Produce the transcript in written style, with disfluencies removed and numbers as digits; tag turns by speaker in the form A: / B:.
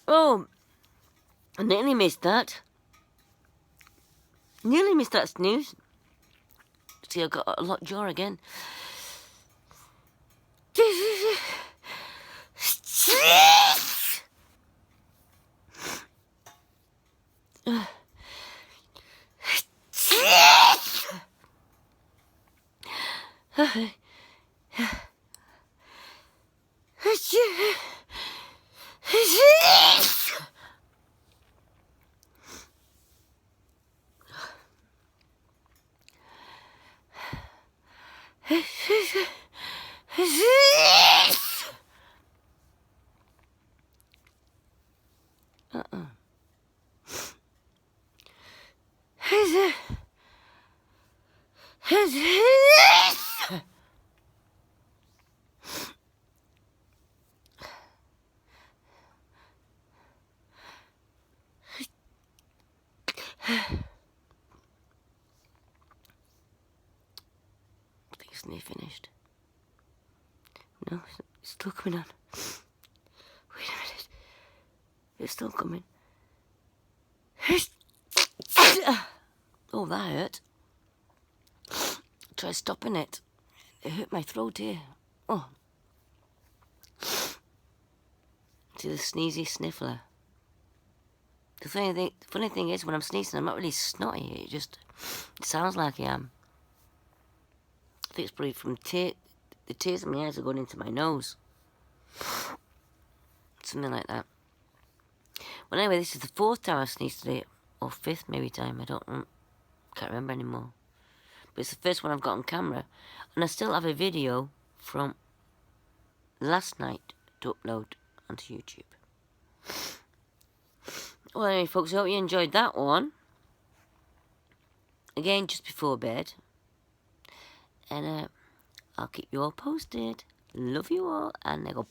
A: Oh, I nearly missed that. Nearly missed that snooze. See, I got a locked jaw again. I think it's nearly finished. No, it's still coming on. Wait a minute. It's still coming. Oh, that hurt. Try stopping it. It hurt my throat here. Oh. See the sneezy sniffler. The funny thing is, when I'm sneezing, I'm not really snotty. It sounds like I am. I think it's probably from the tears in my eyes are going into my nose. Something like that. Well, anyway, this is the 4th time I've sneezed today. Or 5th maybe time. Can't remember anymore. But it's the first one I've got on camera. And I still have a video from last night to upload onto YouTube. Well, anyway, folks, I hope you enjoyed that one. Again, just before bed. And I'll keep you all posted. Love you all. And I go